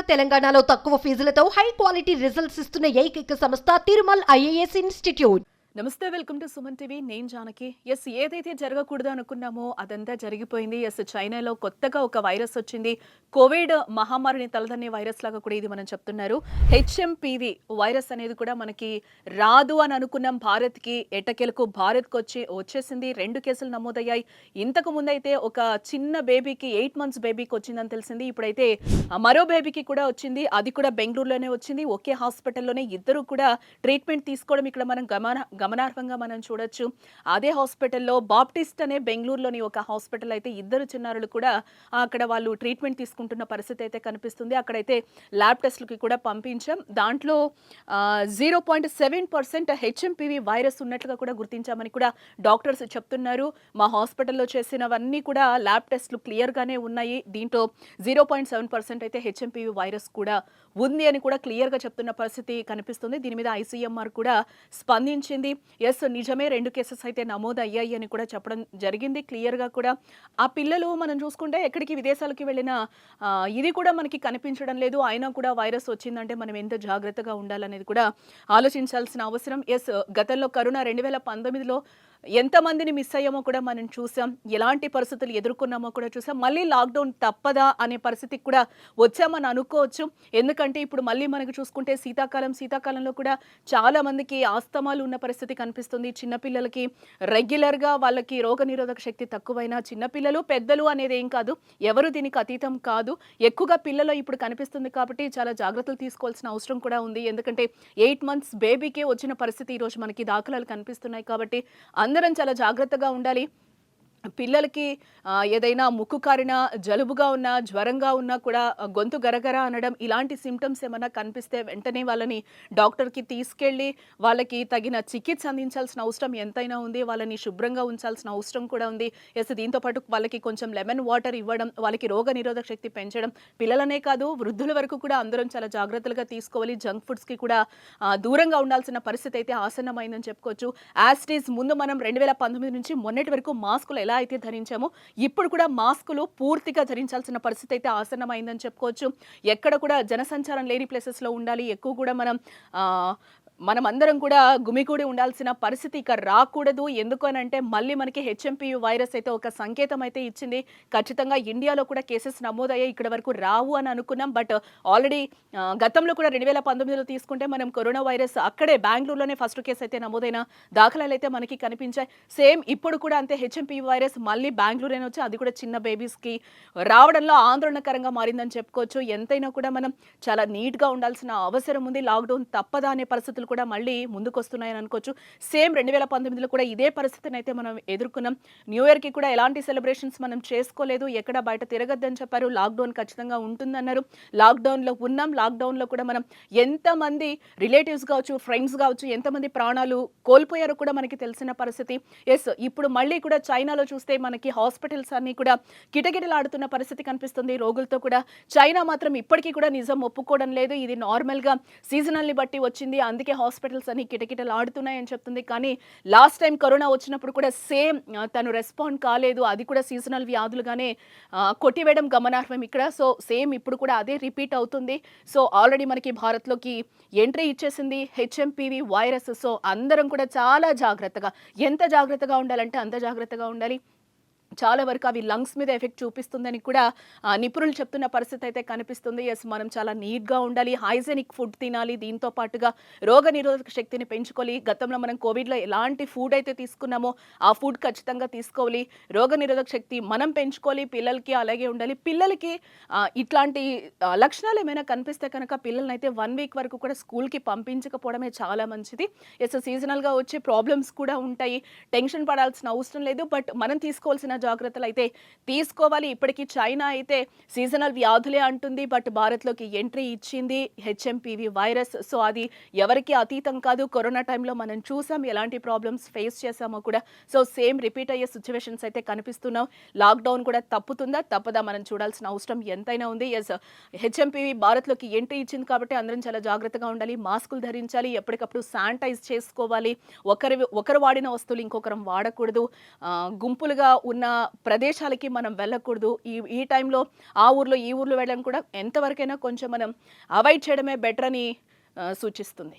తెలంగాణలో తక్కువ ఫీజులతో high quality results ఇస్తున్న ఏకైక సంస్థ తిరుమల్ ఐఏఎస్ ఇన్స్టిట్యూట్. నమస్తే, వెల్కమ్ టు సుమన్ టీవీ. నేను జానకి. ఎస్, ఏదైతే జరగకూడదు అనుకున్నామో అదంతా జరిగిపోయింది. ఎస్, చైనాలో కొత్తగా ఒక వైరస్ వచ్చింది. కోవిడ్ మహమ్మారిని తలదన్నే వైరస్ లాగా కూడా ఇది మనం చెప్తున్నారు. హెచ్ఎంపీవీ వైరస్ అనేది కూడా మనకి రాదు అని అనుకున్నాం. భారత్కి ఎట్టకేలకు భారత్కి వచ్చేసింది. 2 కేసులు నమోదయ్యాయి. ఇంతకు ముందైతే ఒక చిన్న బేబీకి 8 months బేబీకి వచ్చిందని తెలిసింది. ఇప్పుడైతే మరో బేబీకి కూడా వచ్చింది. అది కూడా బెంగళూరులోనే వచ్చింది. ఒకే హాస్పిటల్లోనే ఇద్దరు కూడా ట్రీట్మెంట్ తీసుకోవడం ఇక్కడ మనం గమనార్హంగా మనం చూడొచ్చు. అదే హాస్పిటల్లో బాప్టిస్ట్ అనే బెంగళూరులోని ఒక హాస్పిటల్ అయితే ఇద్దరు చిన్నారులు కూడా అక్కడ వాళ్ళు ట్రీట్మెంట్ తీసుకుంటున్న పరిస్థితి అయితే కనిపిస్తుంది. అక్కడైతే ల్యాబ్ టెస్ట్లకి కూడా పంపించాం. దాంట్లో 0.7% హెచ్ఎంపీవీ వైరస్ ఉన్నట్లుగా కూడా గుర్తించామని కూడా డాక్టర్స్ చెప్తున్నారు. మా హాస్పిటల్లో చేసినవన్నీ కూడా ల్యాబ్ టెస్ట్లు క్లియర్గానే ఉన్నాయి. దీంట్లో 0.7% అయితే హెచ్ఎంపీవీ వైరస్ కూడా ఉంది అని కూడా క్లియర్గా చెప్తున్న పరిస్థితి కనిపిస్తుంది. దీని మీద ఐసీఎంఆర్ కూడా స్పందించింది. ఎస్, నిజమే 2 కేసెస్ అయితే నమోదు అయ్యాయి అని కూడా చెప్పడం జరిగింది. క్లియర్గా కూడా ఆ పిల్లలు మనం చూసుకుంటే ఎక్కడికి విదేశాలకి వెళ్ళినా ఇది కూడా మనకి కనిపించడం లేదు. అయినా కూడా వైరస్ వచ్చిందంటే మనం ఎంత జాగ్రత్తగా ఉండాలనేది కూడా ఆలోచించాల్సిన అవసరం. ఎస్, గతంలో కరోనా 2019లో ఎంతమందిని మిస్ అయ్యామో కూడా మనం చూసాం. ఎలాంటి పరిస్థితులు ఎదుర్కొన్నామో కూడా చూసాం. మళ్ళీ లాక్డౌన్ తప్పదా అనే పరిస్థితికి కూడా వచ్చామని అనుకోవచ్చు. ఎందుకంటే ఇప్పుడు మళ్ళీ మనకు చూసుకుంటే శీతాకాలంలో కూడా చాలా మందికి ఆస్తమాలు ఉన్న పరిస్థితి కనిపిస్తుంది. చిన్నపిల్లలకి రెగ్యులర్గా వాళ్ళకి రోగనిరోధక శక్తి తక్కువైనా చిన్నపిల్లలు పెద్దలు అనేది ఏం కాదు, ఎవరు దీనికి అతీతం కాదు. ఎక్కువగా పిల్లలు ఇప్పుడు కనిపిస్తుంది కాబట్టి చాలా జాగ్రత్తలు తీసుకోవాల్సిన అవసరం కూడా ఉంది. ఎందుకంటే 8 months బేబీకే వచ్చిన పరిస్థితి ఈరోజు మనకి దాఖలాలు కనిపిస్తున్నాయి. కాబట్టి అందరం చాలా జాగ్రత్తగా ఉండాలి. పిల్లలకి ఏదైనా ముక్కు కారినా, జలుబుగా ఉన్నా, జ్వరంగా ఉన్నా కూడా గొంతు గరగర అనడం, ఇలాంటి సిమ్టమ్స్ ఏమైనా కనిపిస్తే వెంటనే వాళ్ళని డాక్టర్కి తీసుకెళ్ళి వాళ్ళకి తగిన చికిత్స అందించాల్సిన అవసరం ఎంతైనా ఉంది. వాళ్ళని శుభ్రంగా ఉంచాల్సిన అవసరం కూడా ఉంది. ఎస్, దీంతోపాటు వాళ్ళకి కొంచెం లెమన్ వాటర్ ఇవ్వడం, వాళ్ళకి రోగ నిరోధక శక్తి పెంచడం, పిల్లలనే కాదు వృద్ధుల వరకు కూడా అందరం చాలా జాగ్రత్తలుగా తీసుకోవాలి. జంక్ ఫుడ్స్కి కూడా దూరంగా ఉండాల్సిన పరిస్థితి అయితే ఆసన్నమైందని చెప్పుకోవచ్చు. యాజ్ ఇట్ ఈజ్ ముందు మనం 2019 నుంచి మొన్నటి వరకు మాస్కులు ఎలా అయితే ధరించామో ఇప్పుడు కూడా మాస్కులు పూర్తిగా ధరించాల్సిన పరిస్థితి అయితే ఆసన్నమైందని చెప్పుకోవచ్చు. ఎక్కడ కూడా జనసంచారం లేని ప్లేసెస్లో ఉండాలి. ఎక్కువ కూడా మనమందరం కూడా గుమిగూడి ఉండాల్సిన పరిస్థితి ఇక రాకూడదు. ఎందుకనంటే మళ్ళీ మనకి హెచ్ఎంపీవీ వైరస్ అయితే ఒక సంకేతం అయితే ఇచ్చింది. ఖచ్చితంగా ఇండియాలో కూడా కేసెస్ నమోదయ్యాయి. ఇక్కడ వరకు రావు అని అనుకున్నాం. బట్ ఆల్రెడీ గతంలో కూడా 2019లో తీసుకుంటే మనం కరోనా వైరస్ అక్కడే బెంగళూరులోనే ఫస్ట్ కేసు అయితే నమోదైన దాఖలాలు అయితే మనకి కనిపించాయి. సేమ్ ఇప్పుడు కూడా అంతే, హెచ్ఎంపీవీ వైరస్ మళ్ళీ బెంగళూరులోనే వచ్చి అది కూడా చిన్న బేబీస్కి రావడంలో ఆందోళనకరంగా మారిందని చెప్పుకోవచ్చు. ఎంతైనా కూడా మనం చాలా నీట్గా ఉండాల్సిన అవసరం ఉంది. లాక్డౌన్ తప్పదా అనే పరిస్థితులు కూడా మళ్ళీ ముందుకు వస్తున్నాయని అనుకోవచ్చు. సేమ్ 2019లో కూడా ఇదే పరిస్థితిని అయితే మనం ఎదుర్కొన్నాం. న్యూ ఇయర్కి కూడా ఎలాంటి సెలబ్రేషన్స్ మనం చేసుకోలేదు. ఎక్కడ బయట తిరగద్దని చెప్పారు. లాక్డౌన్ ఖచ్చితంగా ఉంటుందన్నారు. లాక్డౌన్లో ఉన్నాం. లాక్డౌన్లో కూడా మనం ఎంతమంది రిలేటివ్స్ కావచ్చు, ఫ్రెండ్స్ కావచ్చు, ఎంతమంది ప్రాణాలు కోల్పోయారో కూడా మనకి తెలిసిన పరిస్థితి. ఎస్, ఇప్పుడు మళ్ళీ కూడా చైనాలో చూస్తే మనకి హాస్పిటల్స్ అన్ని కూడా కిటకిటలాడుతున్న పరిస్థితి కనిపిస్తుంది రోగులతో కూడా. చైనా మాత్రం ఇప్పటికీ కూడా నిజం ఒప్పుకోవడం లేదు. ఇది నార్మల్గా సీజనల్ని బట్టి వచ్చింది, అందుకే హాస్పిటల్స్ అన్ని కిటకిటలాడుతున్నాయని చెప్తుంది. కానీ లాస్ట్ టైం కరోనా వచ్చినప్పుడు కూడా సేమ్ తను రెస్పాండ్ కాలేదు. అది కూడా సీజనల్ వ్యాధులుగానే కొట్టివేయడం గమనార్హం ఇక్కడ. సో సేమ్ ఇప్పుడు కూడా అదే రిపీట్ అవుతుంది. సో ఆల్రెడీ మనకి భారత్లోకి ఎంట్రీ ఇచ్చేసింది హెచ్ఎంపీవీ వైరస్. సో అందరం కూడా చాలా జాగ్రత్తగా, ఎంత జాగ్రత్తగా ఉండాలంటే అంత జాగ్రత్తగా ఉండాలి. చాలా వరకు అవి లంగ్స్ మీద ఎఫెక్ట్ చూపిస్తుందని కూడా నిపుణులు చెప్తున్న పరిస్థితి అయితే కనిపిస్తుంది. ఎస్, మనం చాలా నీట్గా ఉండాలి, హైజెనిక్ ఫుడ్ తినాలి, దీంతో పాటుగా రోగ నిరోధక శక్తిని పెంచుకోవాలి. గతంలో మనం కోవిడ్లో ఎలాంటి ఫుడ్ అయితే తీసుకున్నామో ఆ ఫుడ్ ఖచ్చితంగా తీసుకోవాలి. రోగ నిరోధక శక్తి మనం పెంచుకోవాలి. పిల్లలకి అలాగే ఉండాలి. పిల్లలకి ఇట్లాంటి లక్షణాలు ఏమైనా కనిపిస్తే కనుక పిల్లల్ని అయితే 1 week వరకు కూడా స్కూల్కి పంపించకపోవడమే చాలా మంచిది. ఎస్, సీజనల్గా వచ్చే ప్రాబ్లమ్స్ కూడా ఉంటాయి. టెన్షన్ పడాల్సిన అవసరం లేదు. బట్ మనం తీసుకోవాల్సిన జాగ్రత్తలు అయితే తీసుకోవాలి. ఇప్పటికీ చైనా అయితే సీజనల్ వ్యాధులే అంటుంది. బట్ భారత్లోకి ఎంట్రీ ఇచ్చింది హెచ్ఎంపీవీ వైరస్. సో అది ఎవరికి అతీతం కాదు. కరోనా టైంలో మనం చూసాం ఎలాంటి ప్రాబ్లమ్స్ ఫేస్ చేసామో కూడా. సో సేమ్ రిపీట్ అయ్యే సిచ్యువేషన్స్ అయితే కనిపిస్తున్నాం. లాక్డౌన్ కూడా తప్పుతుందా తప్పదా మనం చూడాల్సిన అవసరం ఎంతైనా ఉంది. ఎస్, హెచ్ఎంపీవీ భారత్లోకి ఎంట్రీ ఇచ్చింది కాబట్టి అందరం చాలా జాగ్రత్తగా ఉండాలి. మాస్కులు ధరించాలి, ఎప్పటికప్పుడు శానిటైజ్ చేసుకోవాలి. ఒకరు వాడిన వస్తువులు ఇంకొకరం వాడకూడదు. గుంపులుగా ఉన్న ప్రదేశాలకి మనం వెళ్ళకూడదు. ఈ టైంలో ఆ ఊర్లో, ఈ ఊర్లో వెళ్ళడం కూడా ఎంతవరకైనా కొంచెం మనం అవాయిడ్ చేయడమే బెటర్ అని సూచిస్తుంది.